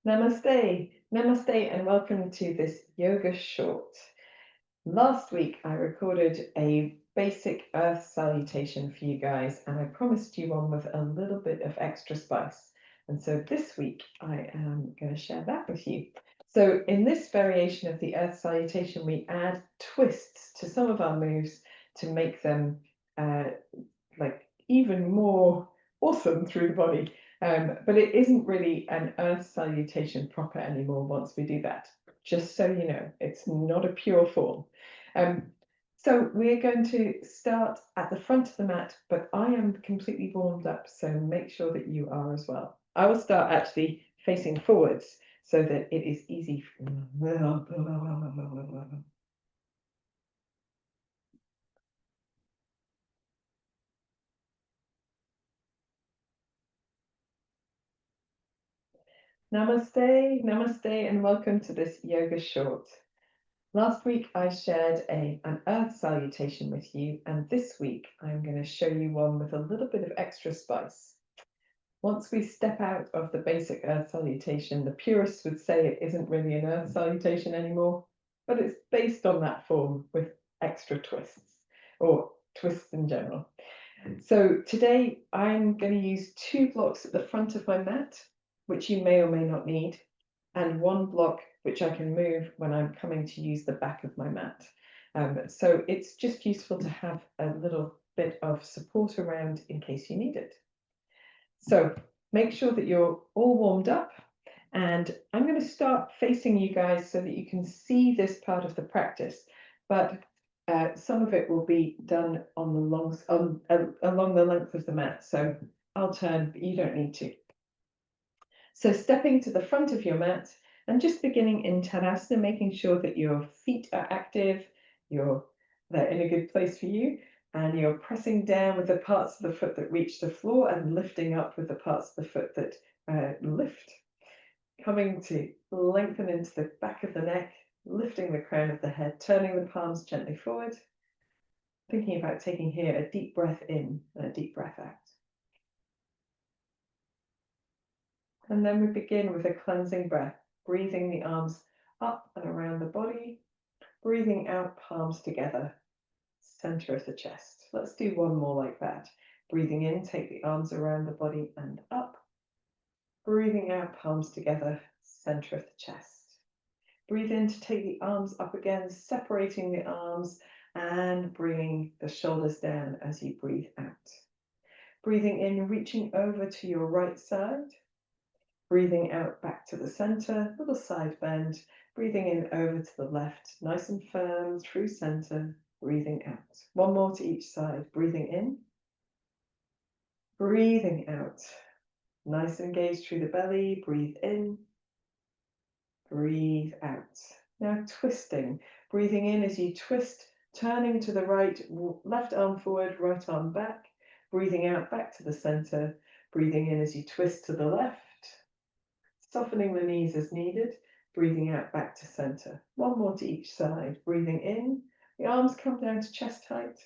Namaste, namaste, and welcome to this yoga short. Last week, I recorded a basic earth salutation for you guys, and I promised you one with a little bit of extra spice. And so this week, I am going to share that with you. So in this variation of the earth salutation, we add twists to some of our moves to make them like even more awesome through the body. But it isn't really an earth salutation proper anymore once we do that. Just so you know, it's not a pure form. So we're going to start at the front of the mat, but I am completely warmed up, so make sure that you are as well. I will start actually facing forwards so that it is easy. Namaste, namaste, and welcome to this yoga short. Last week I shared an earth salutation with you, and this week I'm going to show you one with a little bit of extra spice. Once we step out of the basic earth salutation, the purists would say it isn't really an earth salutation anymore, but it's based on that form with extra twists, or twists in general. So today I'm going to use 2 blocks at the front of my mat, which you may or may not need, and 1 block which I can move when I'm coming to use the back of my mat. So it's just useful to have a little bit of support around in case you need it. So make sure that you're all warmed up, and I'm going to start facing you guys so that you can see this part of the practice, but some of it will be done on the along the length of the mat, so I'll turn, but you don't need to. So stepping to the front of your mat and just beginning in Tadasana, making sure that your feet are active, they're in a good place for you, and you're pressing down with the parts of the foot that reach the floor and lifting up with the parts of the foot that lift. Coming to lengthen into the back of the neck, lifting the crown of the head, turning the palms gently forward, thinking about taking here a deep breath in and a deep breath out. And then we begin with a cleansing breath, breathing the arms up and around the body, breathing out, palms together, center of the chest. Let's do one more like that. Breathing in, take the arms around the body and up. Breathing out, palms together, center of the chest. Breathe in to take the arms up again, separating the arms and bringing the shoulders down as you breathe out. Breathing in, reaching over to your right side. Breathing out back to the center, little side bend. Breathing in over to the left, nice and firm through center. Breathing out. One more to each side. Breathing in. Breathing out. Nice and engaged through the belly. Breathe in. Breathe out. Now twisting. Breathing in as you twist, turning to the right, left arm forward, right arm back. Breathing out back to the center. Breathing in as you twist to the left. Softening the knees as needed, breathing out back to center. One more to each side. Breathing in, the arms come down to chest height.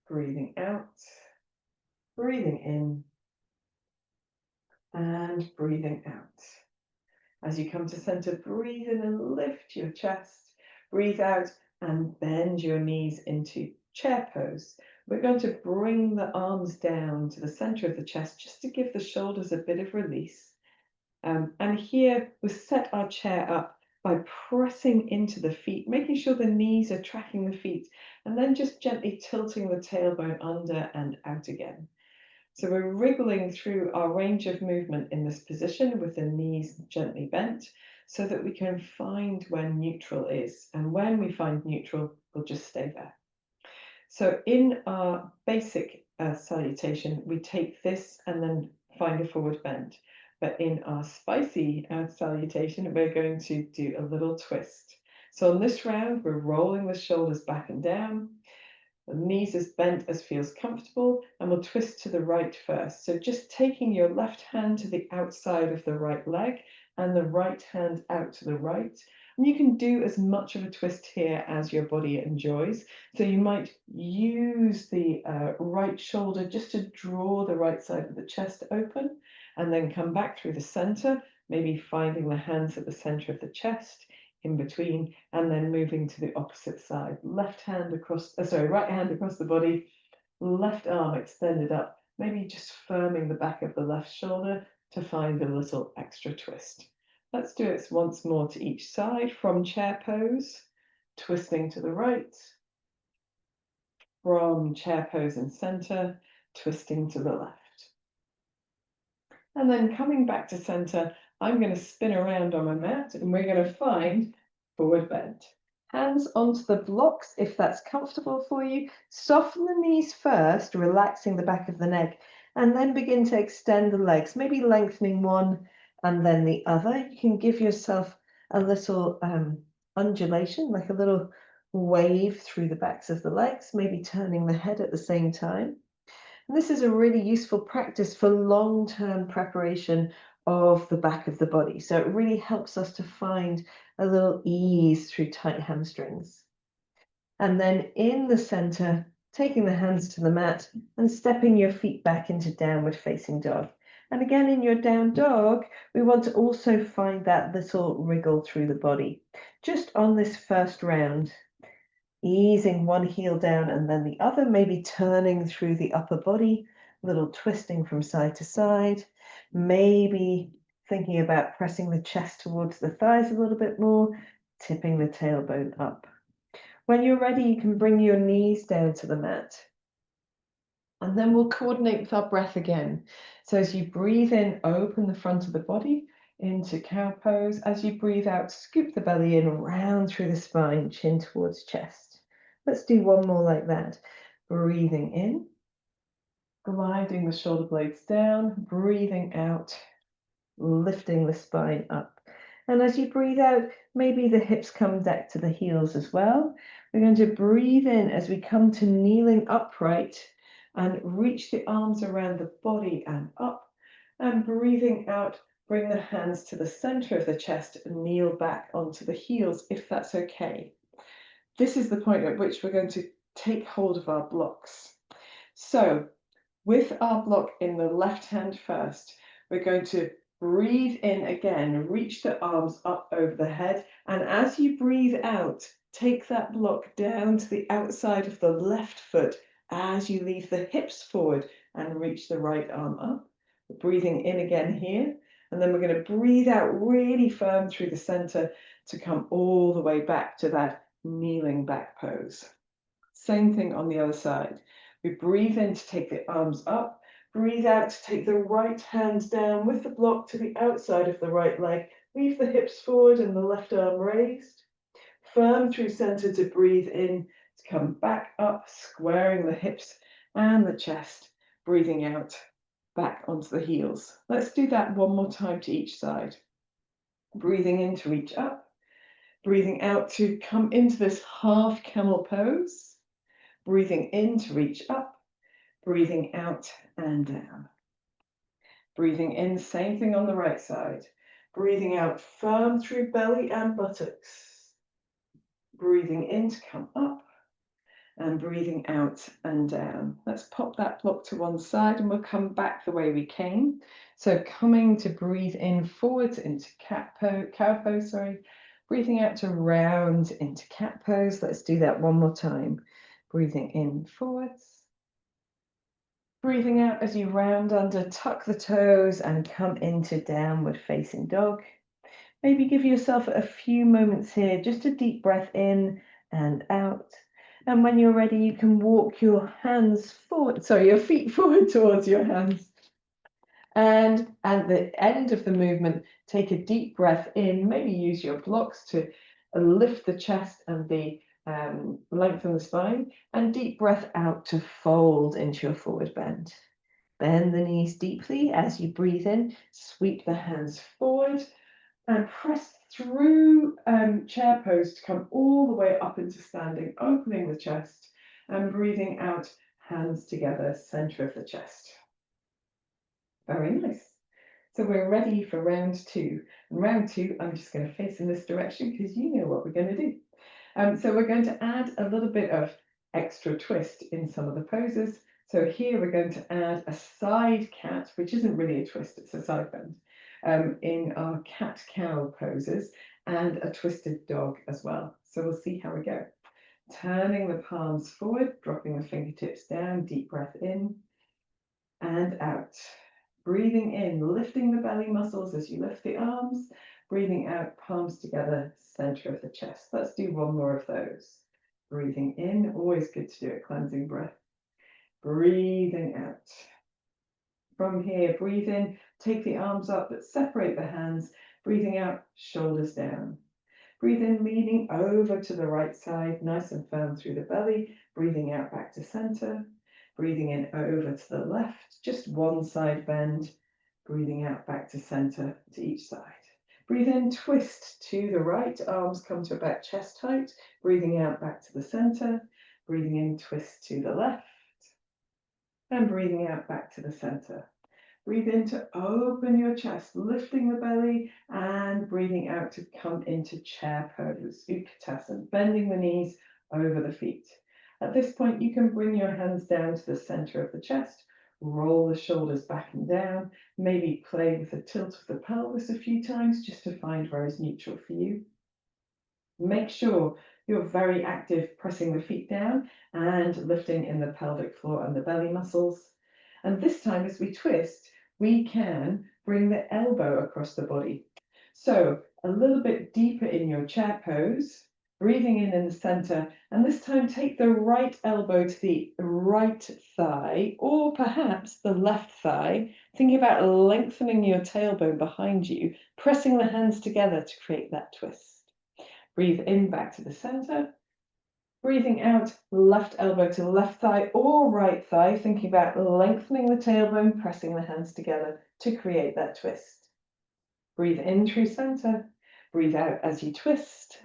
Breathing out, breathing in, and breathing out. As you come to center, breathe in and lift your chest. Breathe out and bend your knees into chair pose. We're going to bring the arms down to the center of the chest just to give the shoulders a bit of release. And here we set our chair up by pressing into the feet, making sure the knees are tracking the feet, and then just gently tilting the tailbone under and out again. So we're wriggling through our range of movement in this position with the knees gently bent so that we can find where neutral is. And when we find neutral, we'll just stay there. So in our basic salutation, we take this and then find a forward bend. But in our spicy salutation, we're going to do a little twist. So on this round, we're rolling the shoulders back and down. The knees as bent as feels comfortable, and we'll twist to the right first. So just taking your left hand to the outside of the right leg and the right hand out to the right. And you can do as much of a twist here as your body enjoys. So you might use the right shoulder just to draw the right side of the chest open, and then come back through the center, maybe finding the hands at the center of the chest, in between, and then moving to the opposite side. Right hand across the body, left arm extended up, maybe just firming the back of the left shoulder to find a little extra twist. Let's do it once more to each side from chair pose, twisting to the right, from chair pose in center, twisting to the left. And then coming back to center, I'm going to spin around on my mat and we're going to find forward bend. Hands onto the blocks if that's comfortable for you. Soften the knees first, relaxing the back of the neck, and then begin to extend the legs, maybe lengthening one and then the other. You can give yourself a little undulation, like a little wave through the backs of the legs, maybe turning the head at the same time. And this is a really useful practice for long-term preparation of the back of the body. So it really helps us to find a little ease through tight hamstrings. And then in the center, taking the hands to the mat and stepping your feet back into downward facing dog. And again, in your down dog, we want to also find that little wriggle through the body. Just on this first round, easing one heel down and then the other, maybe turning through the upper body, a little twisting from side to side, maybe thinking about pressing the chest towards the thighs a little bit more, tipping the tailbone up. When you're ready, you can bring your knees down to the mat. And then we'll coordinate with our breath again. So as you breathe in, open the front of the body into cow pose. As you breathe out, scoop the belly in, round through the spine, chin towards chest. Let's do one more like that. Breathing in, gliding the shoulder blades down, breathing out, lifting the spine up. And as you breathe out, maybe the hips come back to the heels as well. We're going to breathe in as we come to kneeling upright and reach the arms around the body and up. And breathing out, bring the hands to the center of the chest and kneel back onto the heels if that's okay. This is the point at which we're going to take hold of our blocks. So with our block in the left hand first, we're going to breathe in again, reach the arms up over the head, and as you breathe out, take that block down to the outside of the left foot as you leave the hips forward and reach the right arm up. Breathing in again here, and then we're going to breathe out really firm through the center to come all the way back to that kneeling back pose. Same thing on the other side. We breathe in to take the arms up, breathe out to take the right hand down with the block to the outside of the right leg, leave the hips forward and the left arm raised. Firm through center to breathe in, to come back up, squaring the hips and the chest, breathing out, back onto the heels. Let's do that one more time to each side. Breathing in to reach up, breathing out to come into this half camel pose, breathing in to reach up, breathing out and down. Breathing in, same thing on the right side. Breathing out firm through belly and buttocks. Breathing in to come up and breathing out and down. Let's pop that block to one side and we'll come back the way we came. So coming to breathe in forwards into cow pose, breathing out to round into cat pose. Let's do that one more time. Breathing in forwards. Breathing out as you round under, tuck the toes and come into downward facing dog. Maybe give yourself a few moments here, just a deep breath in and out. And when you're ready, you can walk your feet forward towards your hands. And at the end of the movement, take a deep breath in, maybe use your blocks to lift the chest and lengthen the spine, and deep breath out to fold into your forward bend. Bend the knees deeply as you breathe in, sweep the hands forward and press through chair pose to come all the way up into standing, opening the chest and breathing out, hands together, center of the chest. Very nice. So we're ready for round two. And round two, I'm just going to face in this direction because you know what we're going to do. So we're going to add a little bit of extra twist in some of the poses. So here we're going to add a side cat, which isn't really a twist, it's a side bend. in our cat-cow poses and a twisted dog as well. So we'll see how we go. Turning the palms forward, dropping the fingertips down, deep breath in and out. Breathing in, lifting the belly muscles as you lift the arms. Breathing out, palms together, center of the chest. Let's do one more of those. Breathing in, always good to do a cleansing breath. Breathing out. From here, breathe in, take the arms up, but separate the hands. Breathing out, shoulders down. Breathe in, leaning over to the right side, nice and firm through the belly. Breathing out back to center. Breathing in over to the left, just one side bend. Breathing out back to center to each side. Breathe in, twist to the right, arms come to about chest height. Breathing out back to the center. Breathing in, twist to the left. And breathing out back to the center. Breathe in to open your chest, lifting the belly, and breathing out to come into chair pose, Utkatasana, bending the knees over the feet. At this point, you can bring your hands down to the center of the chest, roll the shoulders back and down, maybe play with the tilt of the pelvis a few times just to find where is neutral for you. Make sure you're very active pressing the feet down and lifting in the pelvic floor and the belly muscles. And this time, as we twist, we can bring the elbow across the body. So a little bit deeper in your chair pose, breathing in the center, and this time take the right elbow to the right thigh, or perhaps the left thigh, thinking about lengthening your tailbone behind you, pressing the hands together to create that twist. Breathe in back to the center. Breathing out, left elbow to left thigh or right thigh, thinking about lengthening the tailbone, pressing the hands together to create that twist. Breathe in through center. Breathe out as you twist.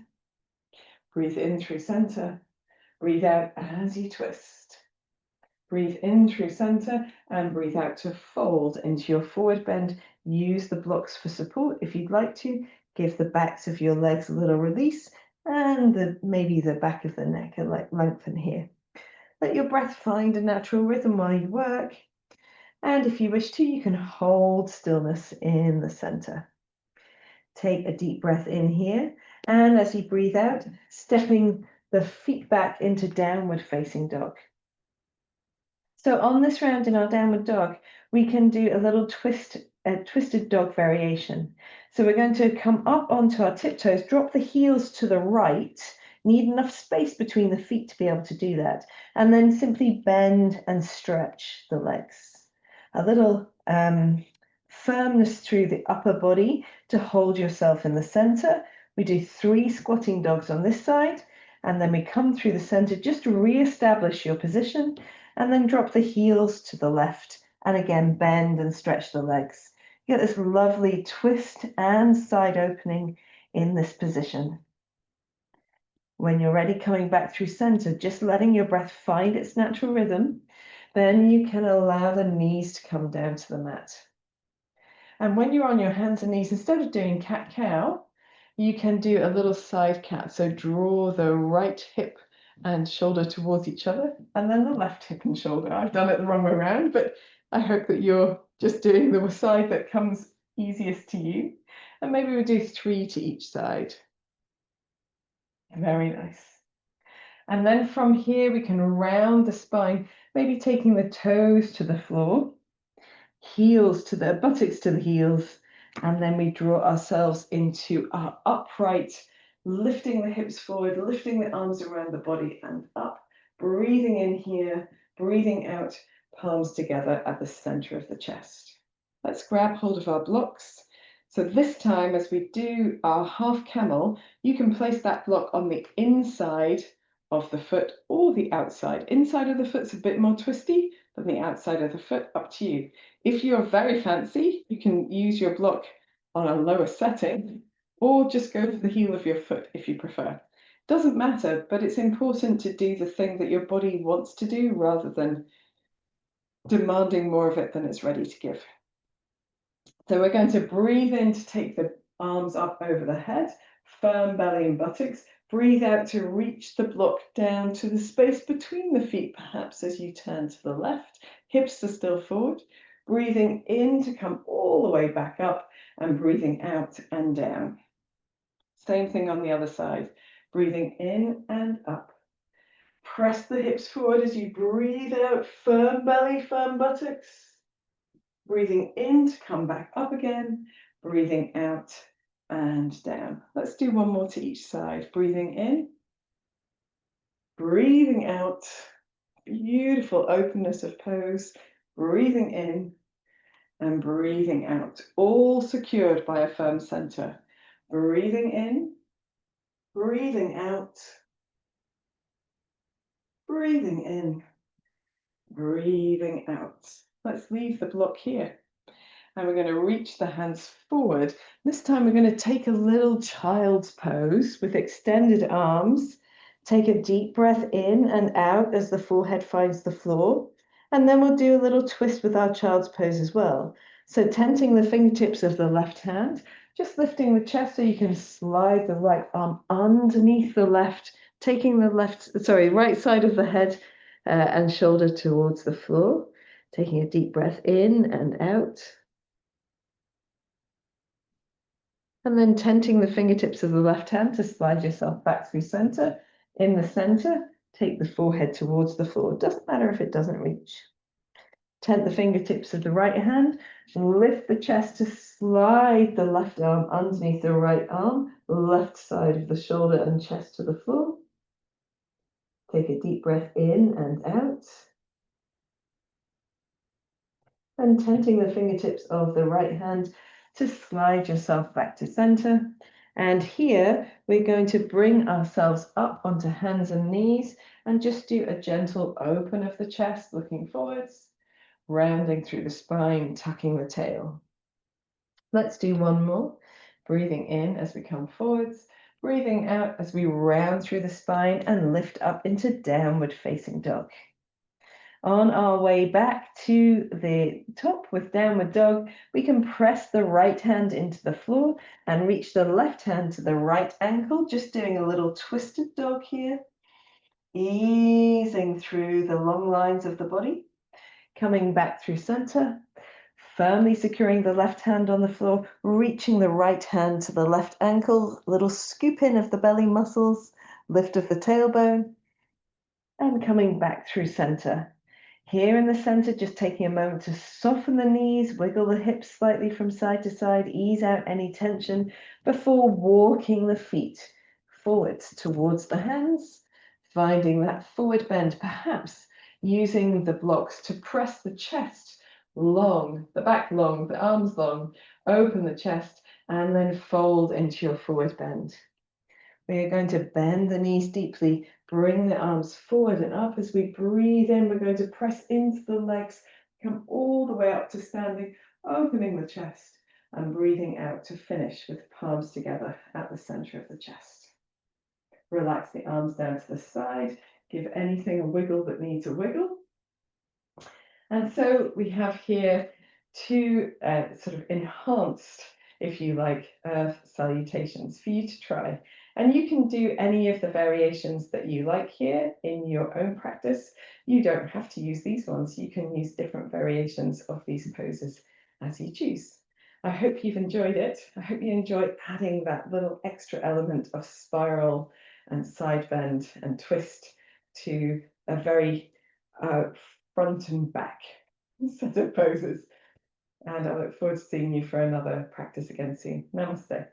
Breathe in through center. Breathe out as you twist. Breathe in through center and breathe out to fold into your forward bend. Use the blocks for support if you'd like to. Give the backs of your legs a little release and maybe the back of the neck a lengthen here. Let your breath find a natural rhythm while you work. And if you wish to, you can hold stillness in the center. Take a deep breath in here. And as you breathe out, stepping the feet back into downward facing dog. So on this round in our downward dog, we can do a little twisted dog variation. So we're going to come up onto our tiptoes, drop the heels to the right, need enough space between the feet to be able to do that, and then simply bend and stretch the legs. A little firmness through the upper body to hold yourself in the center. We do 3 squatting dogs on this side, and then we come through the center, just to re-establish your position, and then drop the heels to the left, and again, bend and stretch the legs. You get this lovely twist and side opening in this position. When you're ready, coming back through center, just letting your breath find its natural rhythm, then you can allow the knees to come down to the mat. And when you're on your hands and knees, instead of doing cat-cow, you can do a little side cat. So draw the right hip and shoulder towards each other, and then the left hip and shoulder. I've done it the wrong way around, but I hope that you're just doing the side that comes easiest to you. And maybe we'll do 3 to each side. Very nice. And then from here, we can round the spine, maybe taking the toes to the floor, heels to the buttocks to the heels, and then we draw ourselves into our upright, lifting the hips forward, lifting the arms around the body and up, breathing in here, breathing out, palms together at the center of the chest. Let's grab hold of our blocks. So this time, as we do our half camel, you can place that block on the inside of the foot or the outside. Inside of the foot's a bit more twisty than the outside of the foot, up to you. If you're very fancy, you can use your block on a lower setting, or just go for the heel of your foot if you prefer. Doesn't matter, but it's important to do the thing that your body wants to do rather than demanding more of it than it's ready to give. So we're going to breathe in to take the arms up over the head, firm belly and buttocks. Breathe out to reach the block down to the space between the feet, perhaps as you turn to the left. Hips are still forward. Breathing in to come all the way back up and breathing out and down. Same thing on the other side. Breathing in and up. Press the hips forward as you breathe out, firm belly, firm buttocks. Breathing in to come back up again, breathing out and down. Let's do one more to each side. Breathing in, breathing out. Beautiful openness of pose. Breathing in and breathing out, all secured by a firm center. Breathing in, breathing out, breathing in, breathing out. Let's leave the block here. And we're going to reach the hands forward. This time we're going to take a little child's pose with extended arms. Take a deep breath in and out as the forehead finds the floor. And then we'll do a little twist with our child's pose as well. So tenting the fingertips of the left hand, just lifting the chest so you can slide the right arm underneath the left, taking the right side of the head and shoulder towards the floor. Taking a deep breath in and out. And then tenting the fingertips of the left hand to slide yourself back through center. In the center, take the forehead towards the floor. Doesn't matter if it doesn't reach. Tent the fingertips of the right hand. Lift the chest to slide the left arm underneath the right arm. Left side of the shoulder and chest to the floor. Take a deep breath in and out. And tenting the fingertips of the right hand to slide yourself back to center. And here we're going to bring ourselves up onto hands and knees and just do a gentle open of the chest, looking forwards, rounding through the spine, tucking the tail. Let's do one more. Breathing in as we come forwards, breathing out as we round through the spine and lift up into downward facing dog. On our way back to the top with downward dog, we can press the right hand into the floor and reach the left hand to the right ankle, just doing a little twisted dog here, easing through the long lines of the body, coming back through center, firmly securing the left hand on the floor, reaching the right hand to the left ankle, little scoop in of the belly muscles, lift of the tailbone, and coming back through center. Here in the center, just taking a moment to soften the knees, wiggle the hips slightly from side to side, ease out any tension before walking the feet forwards towards the hands, finding that forward bend, perhaps using the blocks to press the chest long, the back long, the arms long, open the chest, and then fold into your forward bend. We are going to bend the knees deeply, bring the arms forward and up. As we breathe in, we're going to press into the legs, come all the way up to standing, opening the chest, and breathing out to finish with palms together at the center of the chest. Relax the arms down to the side, give anything a wiggle that needs a wiggle. And so we have here two sort of enhanced, if you like, earth salutations for you to try. And you can do any of the variations that you like here in your own practice. You don't have to use these ones. You can use different variations of these poses as you choose. I hope you've enjoyed it. I hope you enjoyed adding that little extra element of spiral and side bend and twist to a very front and back set of poses. And I look forward to seeing you for another practice again soon. Namaste.